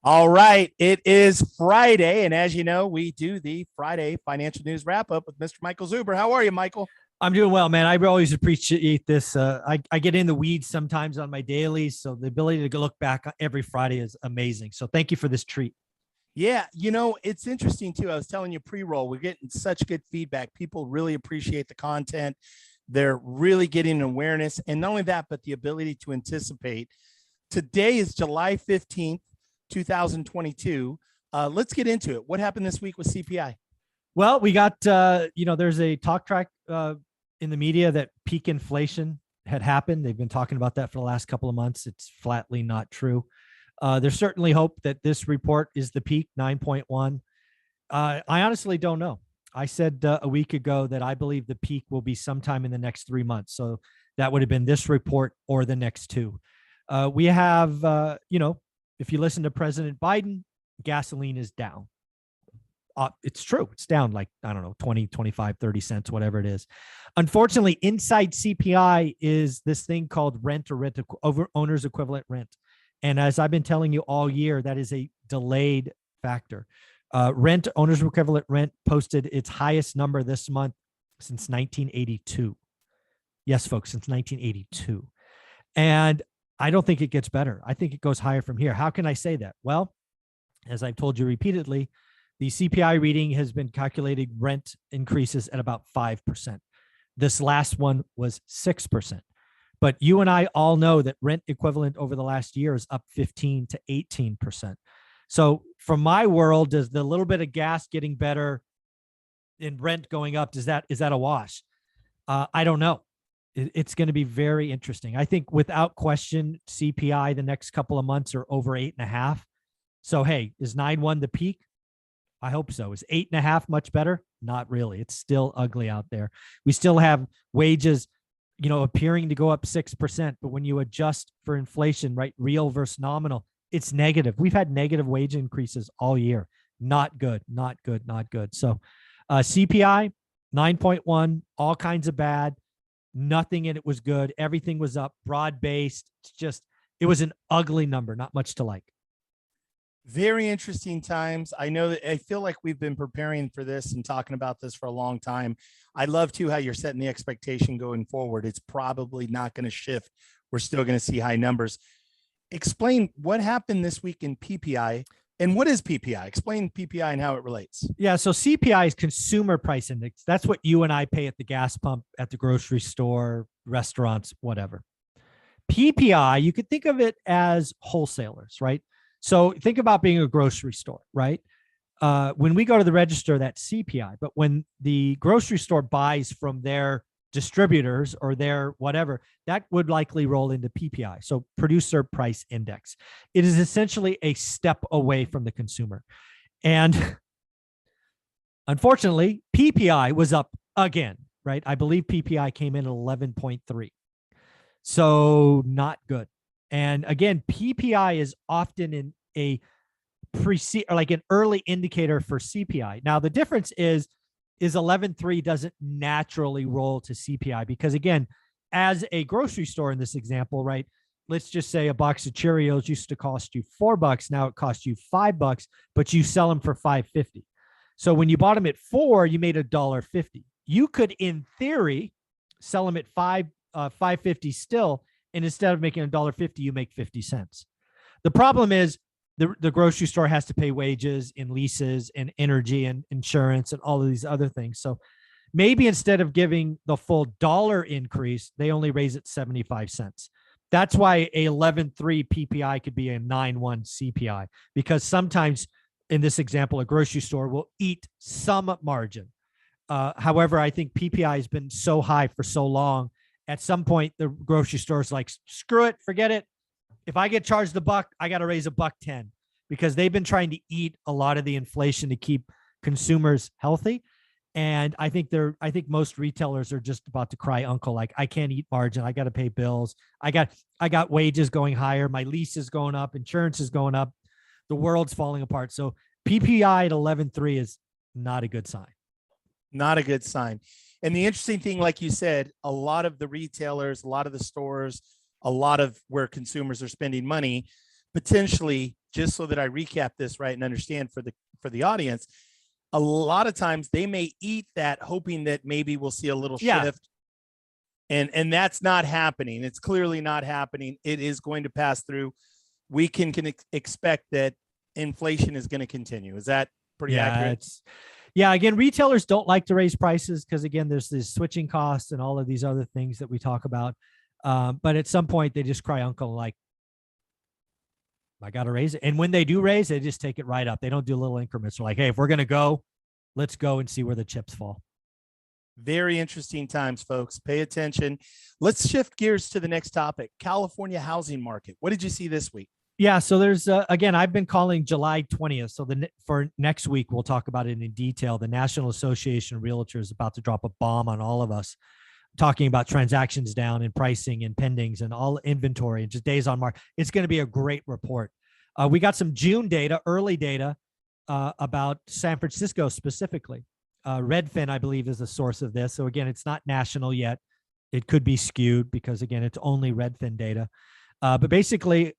All right. It is Friday. And as you know, we do the Friday financial news wrap up with Mr. Michael Zuber. How are you, Michael? I'm doing well, man. I always appreciate this. I get in the weeds sometimes on my dailies. So the ability to look back every Friday is amazing. So thank you for this treat. Yeah, it's interesting too. I was telling you pre-roll, we're getting such good feedback. People really appreciate the content. They're really getting awareness. And not only that, but the ability to anticipate. Today is July 15th, 2022. Let's get into it. What happened this week with CPI? Well, we got, there's a talk track in the media that peak inflation had happened. They've been talking about that for the last couple of months. It's flatly not true. There's certainly hope that this report is the peak, 9.1. I honestly don't know. I said a week ago that I believe the peak will be sometime in the next 3 months. So that would have been this report or the next two. We have, if you listen to President Biden, gasoline is down. It's true. It's down like, I don't know, 20, 25, 30 cents, whatever it is. Unfortunately, inside CPI is this thing called rent or owner's equivalent rent. And as I've been telling you all year, that is a delayed factor. Owner's equivalent rent posted its highest number this month since 1982. Yes, folks, since 1982. And I don't think it gets better. I think it goes higher from here. How can I say that? Well, as I've told you repeatedly, the CPI reading has been calculating rent increases at about 5%. This last one was 6%. But you and I all know that rent equivalent over the last year is up 15 to 18%. So from my world, does the little bit of gas getting better in rent going up, is that a wash? I don't know. It's going to be very interesting. I think without question, CPI the next couple of months are over 8.5. So, hey, is 9.1 the peak? I hope so. Is 8.5 much better? Not really. It's still ugly out there. We still have wages, appearing to go up 6%. But when you adjust for inflation, right, real versus nominal, it's negative. We've had negative wage increases all year. Not good, not good, not good. So CPI, 9.1, all kinds of bad. Nothing in it was good. Everything was up, broad-based. It was an ugly number, not much to like. Very interesting times. I feel like we've been preparing for this and talking about this for a long time. I love too how you're setting the expectation going forward. It's probably not going to shift. We're still going to see high numbers. Explain what happened this week in PPI and what is PPI? Explain PPI and how it relates. Yeah. So CPI is consumer price index. That's what you and I pay at the gas pump, at the grocery store, restaurants, whatever. PPI, you could think of it as wholesalers, right? So think about being a grocery store, right? When we go to the register, that's CPI. But when the grocery store buys from their distributors or their whatever, that would likely roll into PPI. So producer price index. It is essentially a step away from the consumer. And unfortunately, PPI was up again, right? I believe PPI came in at 11.3. So not good. And again, PPI is often in a like an early indicator for CPI. Now, the difference is 11.3 doesn't naturally roll to CPI because, again, as a grocery store in this example, right, let's just say a box of Cheerios used to cost you $4. Now it costs you $5, but you sell them for $5.50. So when you bought them at $4, you made $1.50. You could, in theory, sell them at $5.50 still, and instead of making $1.50, you make 50 cents. The problem is the grocery store has to pay wages and leases and energy and insurance and all of these other things. So maybe instead of giving the full dollar increase, they only raise it 75 cents. That's why a 11.3 PPI could be a 9.1 CPI, because sometimes in this example, a grocery store will eat some margin. However, I think PPI has been so high for so long. At some point, the grocery store is like, screw it, forget it. If I get charged $1, I got to raise $1.10, because they've been trying to eat a lot of the inflation to keep consumers healthy. And I think most retailers are just about to cry uncle, like, I can't eat margin. I got to pay bills. I got wages going higher. My lease is going up. Insurance is going up. The world's falling apart. So PPI at 11.3 is not a good sign. Not a good sign. And the interesting thing, like you said, a lot of the retailers, a lot of the stores, a lot of where consumers are spending money potentially just so that I recap this right and understand for the audience, a lot of times they may eat that hoping that maybe we'll see a little shift. And that's not happening. It's clearly not happening. It is going to pass through. We can expect that inflation is going to continue. Is that pretty accurate? Again, retailers don't like to raise prices because, again, there's this switching costs and all of these other things that we talk about. But at some point, they just cry uncle, like, I got to raise it. And when they do raise, they just take it right up. They don't do little increments. They're like, hey, if we're going to go, let's go and see where the chips fall. Very interesting times, folks. Pay attention. Let's shift gears to the next topic, California housing market. What did you see this week? Yeah, so there's, again, I've been calling July 20th. So for next week, we'll talk about it in detail. The National Association of Realtors is about to drop a bomb on all of us, talking about transactions down and pricing and pendings and all inventory and just days on market. It's going to be a great report. We got some June data, early data about San Francisco specifically. Redfin, I believe, is the source of this. So again, it's not national yet. It could be skewed because, again, it's only Redfin data. But basically,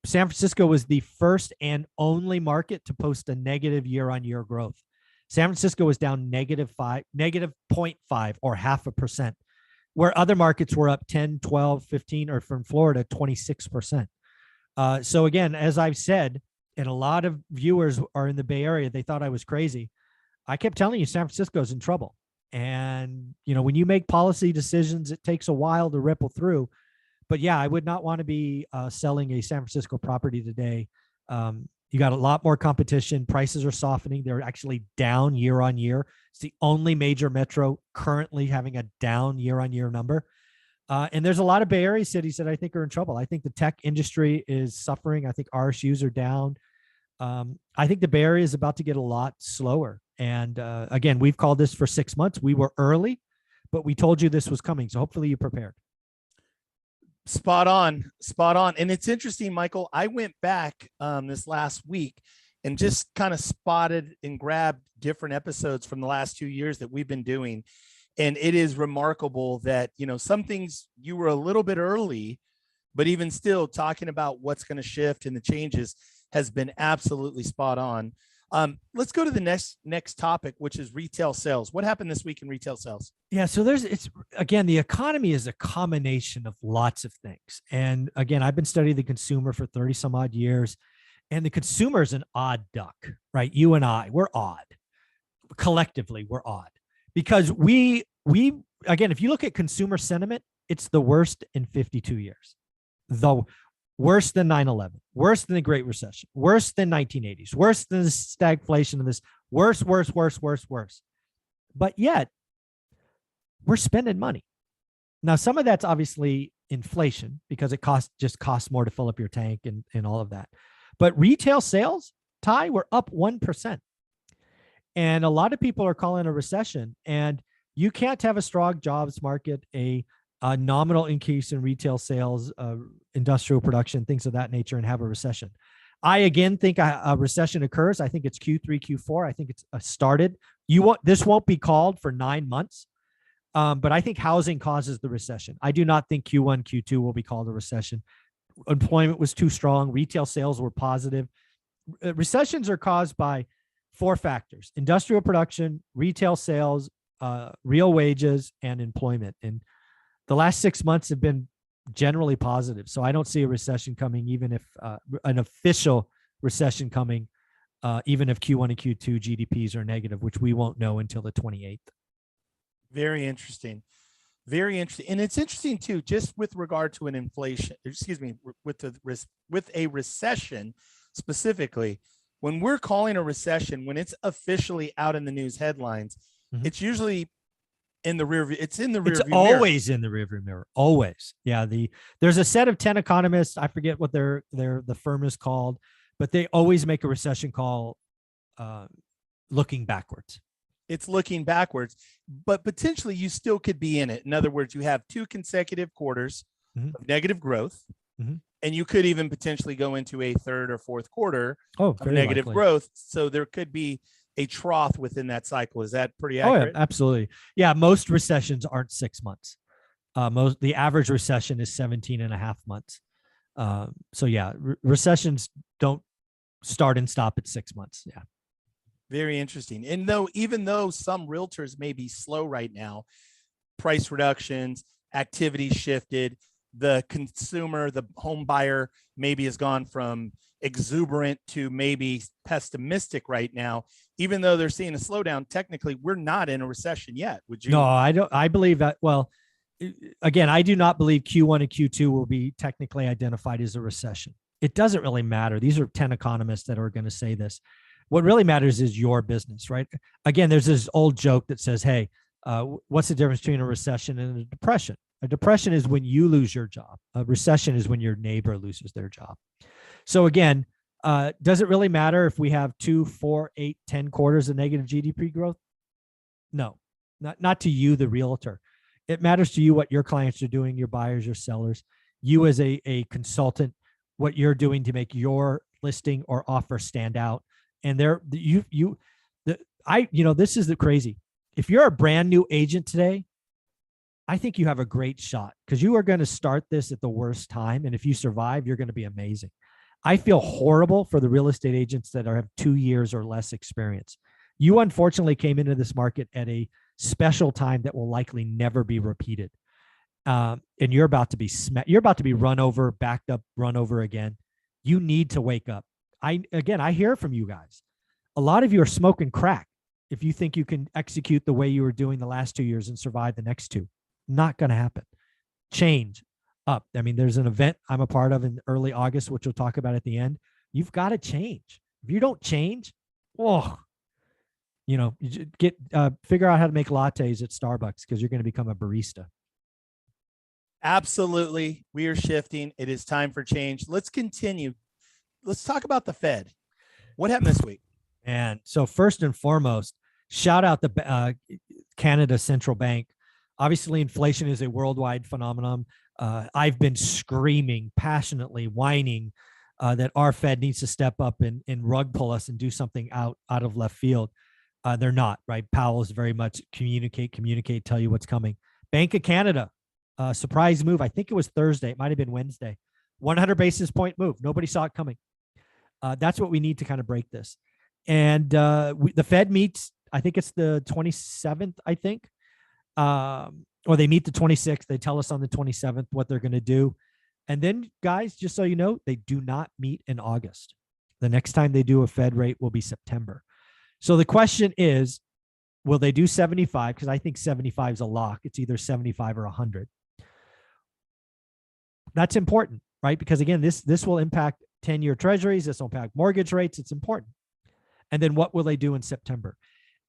San Francisco was the first and only market to post a negative year-on-year growth. San Francisco was down negative 0.5 or 0.5%, where other markets were up 10, 12, 15, or from Florida, 26%. So again, as I've said, and a lot of viewers are in the Bay Area, they thought I was crazy. I kept telling you San Francisco's in trouble. And, when you make policy decisions, it takes a while to ripple through. But yeah, I would not want to be selling a San Francisco property today. You got a lot more competition. Prices are softening. They're actually down year on year. It's the only major metro currently having a down year on year number. And there's a lot of Bay Area cities that I think are in trouble. I think the tech industry is suffering. I think RSUs are down. I think the Bay Area is about to get a lot slower. And again, we've called this for 6 months. We were early, but we told you this was coming. So hopefully you prepared. Spot on. And it's interesting, Michael, I went back this last week and just kind of spotted and grabbed different episodes from the last 2 years that we've been doing. And it is remarkable that, some things you were a little bit early, but even still talking about what's going to shift and the changes has been absolutely spot on. Let's go to the next topic, which is retail sales. What happened this week in retail sales? Yeah. So again, the economy is a combination of lots of things. And again, I've been studying the consumer for 30 some odd years, and the consumer is an odd duck, right? You and I, we're odd. Collectively, we're odd because we, again, if you look at consumer sentiment, it's the worst in 52 years, though. Worse than 9/11, worse than the Great Recession, worse than 1980s, worse than the stagflation of this, worse. But yet, we're spending money. Now, some of that's obviously inflation because it costs more to fill up your tank and all of that. But retail sales, Ty, were up 1%. And a lot of people are calling a recession. And you can't have a strong jobs market, a nominal increase in retail sales, industrial production, things of that nature, and have a recession. I again think a recession occurs. I think it's Q3, Q4. I think it's started. This won't be called for 9 months, but I think housing causes the recession. I do not think Q1, Q2 will be called a recession. Employment was too strong. Retail sales were positive. Recessions are caused by 4 factors: industrial production, retail sales, real wages, and employment. And the last 6 months have been generally positive. So I don't see a recession coming, even if an official recession coming, even if Q1 and Q2 GDPs are negative, which we won't know until the 28th. Very interesting. And it's interesting too, just with regard to with a recession specifically, when we're calling a recession, when it's officially out in the news headlines, it's usually in the rear view. It's in the rear view mirror. Always in the rear view mirror. Always. Yeah. There's a set of 10 economists. I forget what the firm is called, but they always make a recession call looking backwards. It's looking backwards, but potentially you still could be in it. In other words, you have 2 consecutive quarters of negative growth, and you could even potentially go into a 3rd or 4th quarter of negative growth. So there could be a trough within that cycle. Is that pretty accurate? Oh, yeah, absolutely. Yeah. Most recessions aren't 6 months. The average recession is 17.5 months. So yeah, recessions don't start and stop at 6 months. Yeah. Very interesting. And even though some realtors may be slow right now, price reductions, activity shifted, the consumer, the home buyer maybe has gone from exuberant to maybe pessimistic right now. Even though they're seeing a slowdown, technically we're not in a recession yet. Would you? No, I don't. I believe that. Well, again, I do not believe Q1 and Q2 will be technically identified as a recession. It doesn't really matter. These are 10 economists that are going to say this. What really matters is your business, right? Again, there's this old joke that says, hey, what's the difference between a recession and a depression? A depression is when you lose your job. A recession is when your neighbor loses their job. So again, does it really matter if we have 2, 4, 8, 10 quarters of negative GDP growth? No, not to you, the realtor. It matters to you what your clients are doing, your buyers, your sellers, you as a consultant, what you're doing to make your listing or offer stand out. And this is the crazy. If you're a brand new agent today, I think you have a great shot because you are going to start this at the worst time. And if you survive, you're going to be amazing. I feel horrible for the real estate agents that have 2 years or less experience. You unfortunately came into this market at a special time that will likely never be repeated. And you're about to be run over, backed up, run over again. You need to wake up. I hear from you guys. A lot of you are smoking crack if you think you can execute the way you were doing the last 2 years and survive the next 2. Not going to happen. Change up. I mean, there's an event I'm a part of in early August, which we'll talk about at the end. You've got to change. If you don't change, you figure out how to make lattes at Starbucks because you're going to become a barista. Absolutely. We are shifting. It is time for change. Let's continue. Let's talk about the Fed. What happened this week? And so first and foremost, shout out the Canada Central Bank. Obviously, inflation is a worldwide phenomenon. I've been screaming passionately, whining that our Fed needs to step up and rug pull us and do something out of left field. They're not, right? Powell is very much communicate, tell you what's coming. Bank of Canada, surprise move. I think it was Thursday. It might have been Wednesday. 100 basis point move. Nobody saw it coming. That's what we need to kind of break this. And the Fed meets, I think it's the 27th, I think. Or they meet the 26th. They tell us on the 27th what they're going to do. And then, guys, just so you know, they do not meet in August. The next time they do a Fed rate will be September. So the question is, will they do 75? Because I think 75 is a lock. It's either 75 or 100. That's important, right? Because again, this will impact 10-year treasuries. This will impact mortgage rates. It's important. And then what will they do in September?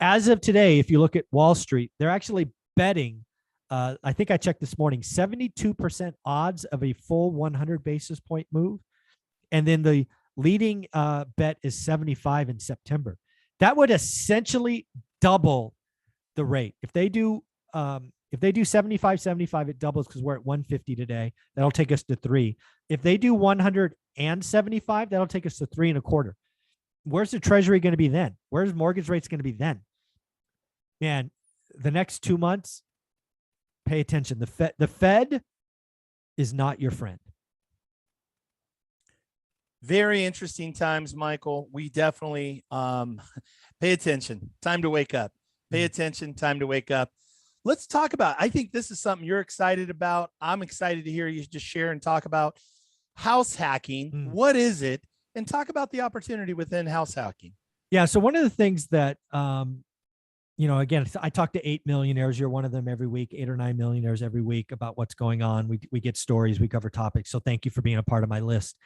As of today, if you look at Wall Street, they're actually betting, I think I checked this morning, 72% odds of a full 100 basis point move. And then the leading bet is 75 in September. That would essentially double the rate. If they do 75, it doubles because we're at 150 today. That'll take us to 3. If they do 175, that'll take us to 3.25. Where's the treasury going to be then? Where's mortgage rates going to be then? Man, the next 2 months, pay attention. The Fed is not your friend. Very interesting times, Michael. We definitely pay attention. Time to wake up. Pay attention. Time to wake up. Let's talk about, I think this is something you're excited about. I'm excited to hear you just share and talk about house hacking. What is it? And talk about the opportunity within house hacking. Yeah. So one of the things that, again, I talk to 8 millionaires. You're one of them every week, 8 or 9 millionaires every week about what's going on. We get stories, we cover topics. So thank you for being a part of my list.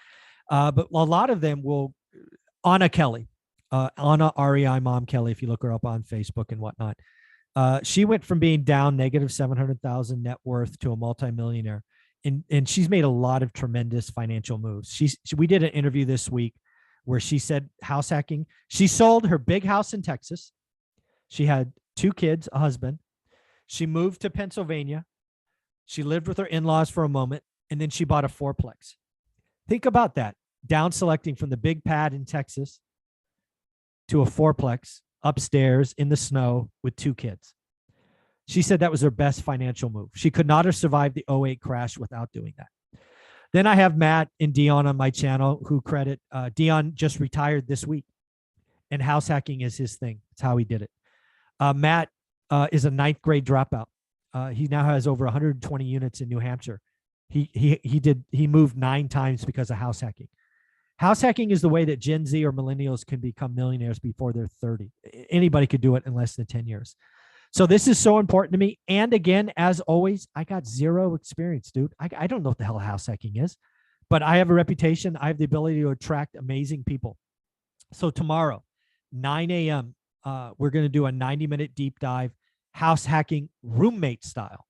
But a lot of them will, Anna Kelly, Anna REI Mom Kelly, if you look her up on Facebook and whatnot. She went from being down negative 700,000 net worth to a multimillionaire. And she's made a lot of tremendous financial moves. We did an interview this week where she said house hacking. She sold her big house in Texas. She had 2 kids, a husband. She moved to Pennsylvania. She lived with her in-laws for a moment, and then she bought a 4-plex. Think about that. Down selecting from the big pad in Texas to a 4-plex upstairs in the snow with 2 kids. She said that was her best financial move. She could not have survived the 2008 crash without doing that. Then I have Matt and Dion on my channel who credit. Dion just retired this week, and house hacking is his thing. It's how he did it. Matt is a 9th grade dropout. He now has over 120 units in New Hampshire. He moved 9 times because of house hacking. House hacking is the way that Gen Z or millennials can become millionaires before they're 30. Anybody could do it in less than 10 years. So this is so important to me. And again, as always, I got 0 experience, dude. I don't know what the hell house hacking is, but I have a reputation. I have the ability to attract amazing people. So tomorrow, 9 a.m., we're going to do a 90-minute deep dive, house hacking roommate style.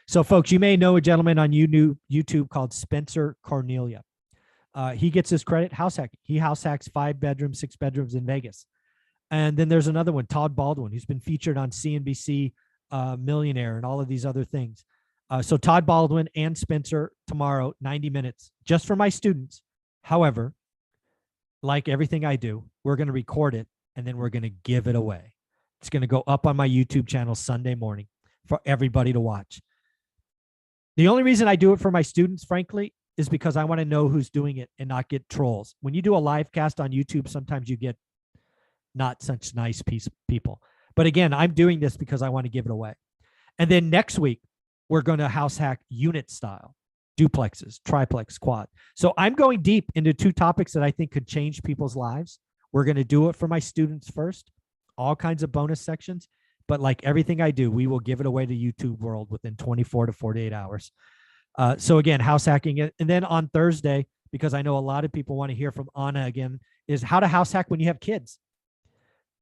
So folks, you may know a gentleman on YouTube called Spencer Cornelia. He gets his credit house hacking. He house hacks 5 bedrooms, 6 bedrooms in Vegas. And then there's another one, Todd Baldwin, who's been featured on CNBC Millionaire and all of these other things. So Todd Baldwin and Spencer tomorrow, 90 minutes, just for my students. However, like everything I do, we're going to record it and then we're going to give it away. It's going to go up on my YouTube channel Sunday morning for everybody to watch. The only reason I do it for my students, frankly, is because I want to know who's doing it and not get trolls. When you do a live cast on YouTube, sometimes you get not such nice people. But again, I'm doing this because I want to give it away. And then next week, we're going to house hack unit style, duplexes, triplex, quad. So I'm going deep into 2 topics that I think could change people's lives. We're going to do it for my students first, all kinds of bonus sections. But like everything I do, we will give it away to YouTube world within 24 to 48 hours. So again, house hacking it. And then on Thursday, because I know a lot of people want to hear from Anna again, is how to house hack when you have kids.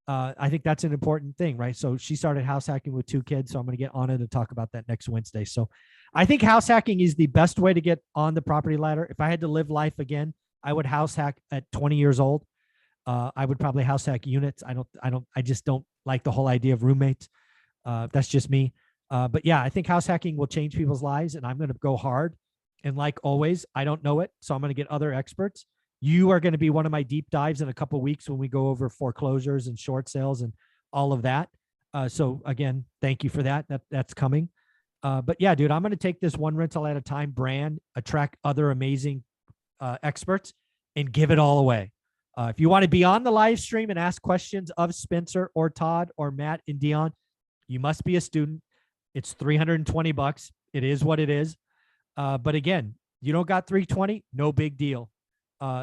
I think that's an important thing, right? So she started house hacking with 2 kids. So I'm going to get Anna to talk about that next Wednesday. So I think house hacking is the best way to get on the property ladder. If I had to live life again, I would house hack at 20 years old. I would probably house hack units. I just don't like the whole idea of roommates. That's just me. But yeah, I think house hacking will change people's lives, and I'm going to go hard. And like always, I don't know it. So I'm going to get other experts. You are going to be one of my deep dives in a couple of weeks when we go over foreclosures and short sales and all of that. So again, thank you for that. That's coming. But yeah, dude, I'm going to take this one rental at a time brand, attract other amazing experts, and give it all away. If you want to be on the live stream and ask questions of Spencer or Todd or Matt and Dion, you must be a student. It's $320. It is what it is. But again, you don't got 320, no big deal.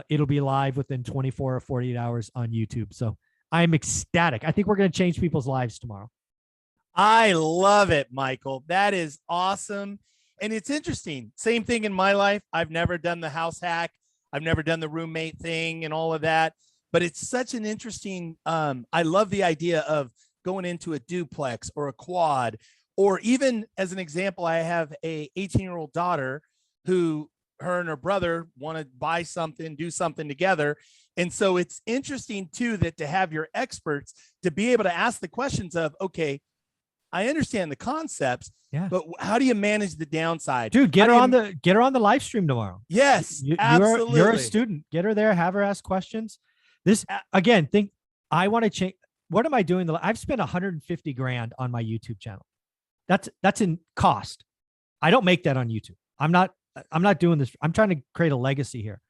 It'll be live within 24 or 48 hours on YouTube. So I'm ecstatic. I think we're going to change people's lives tomorrow. I love it, Michael. That is awesome. And it's interesting. Same thing in my life. I've never done the house hack. I've never done the roommate thing and all of that. But it's such an interesting, I love the idea of going into a duplex or a quad, or even as an example, I have a 18-year-old daughter who her and her brother want to buy something, do something together. And so it's interesting too, that to have your experts to be able to ask the questions of, okay, I understand the concepts, but how do you manage the downside? Dude, get her on the live stream tomorrow. Yes, absolutely. You're a student. Get her there, have her ask questions. This again, I want to change. What am I doing? I've spent 150 grand on my YouTube channel. That's in cost. I don't make that on YouTube. I'm not doing this. I'm trying to create a legacy here.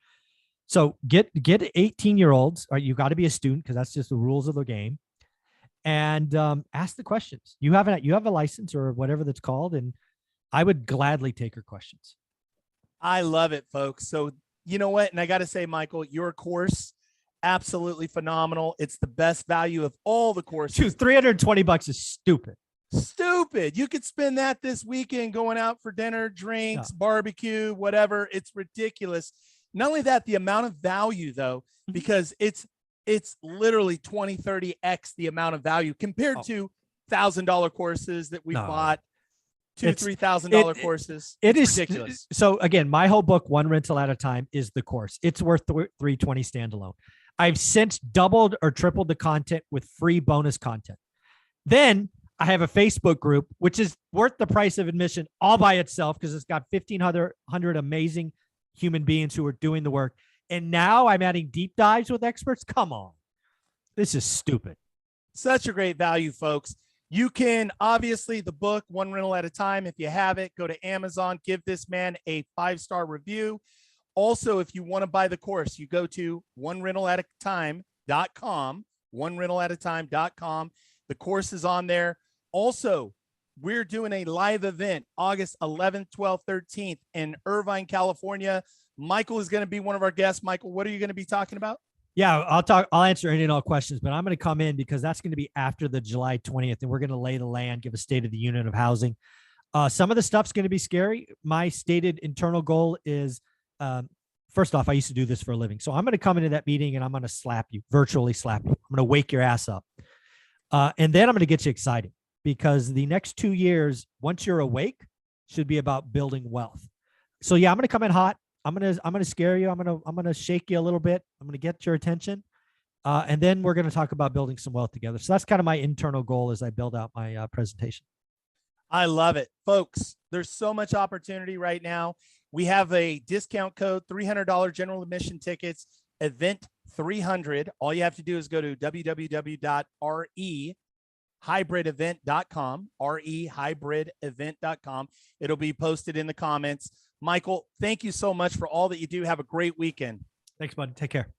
So get 18-year-olds, or you got to be a student because that's just the rules of the game. And ask the questions. You have a license or whatever that's called, and I would gladly take her questions. I love it, folks. So you know what? And I got to say, Michael, your course, absolutely phenomenal. It's the best value of all the courses. Dude, $320 is stupid. Stupid. You could spend that this weekend going out for dinner, drinks, barbecue, whatever. It's ridiculous. Not only that, the amount of value though, because it's literally 20, 30x the amount of value compared to $1,000 courses that we bought, $2,000-$3,000 courses. It's ridiculous. So again, my whole book, One Rental at a Time, is the course. It's worth $320 standalone. I've since doubled or tripled the content with free bonus content. Then I have a Facebook group, which is worth the price of admission all by itself because it's got 1,500 amazing human beings who are doing the work. And now I'm adding deep dives with experts. Come on. This is stupid. Such a great value, folks. You can obviously the book, One Rental at a Time. If you have it, go to Amazon, give this man a 5-star review. Also, if you want to buy the course, you go to onerentalatatime.com, onerentalatatime.com. The course is on there. Also, we're doing a live event August 11th, 12th, 13th in Irvine, California. Michael is going to be one of our guests. Michael, what are you going to be talking about? Yeah, I'll answer any and all questions, but I'm going to come in because that's going to be after the July 20th, and we're going to lay the land, give a state of the union of housing. Some of the stuff's going to be scary. My stated internal goal is, first off, I used to do this for a living. So I'm going to come into that meeting and I'm going to slap you, virtually slap you. I'm going to wake your ass up. And then I'm going to get you excited because the next 2 years, once you're awake, should be about building wealth. So yeah, I'm going to come in hot. I'm going to scare you. I'm going to shake you a little bit. I'm going to get your attention. And then we're going to talk about building some wealth together. So that's kind of my internal goal as I build out my presentation. I love it. Folks, there's so much opportunity right now. We have a discount code, $300 general admission tickets, event 300. All you have to do is go to www.rehybridevent.com, rehybridevent.com. It'll be posted in the comments. Michael, thank you so much for all that you do. Have a great weekend. Thanks, bud. Take care.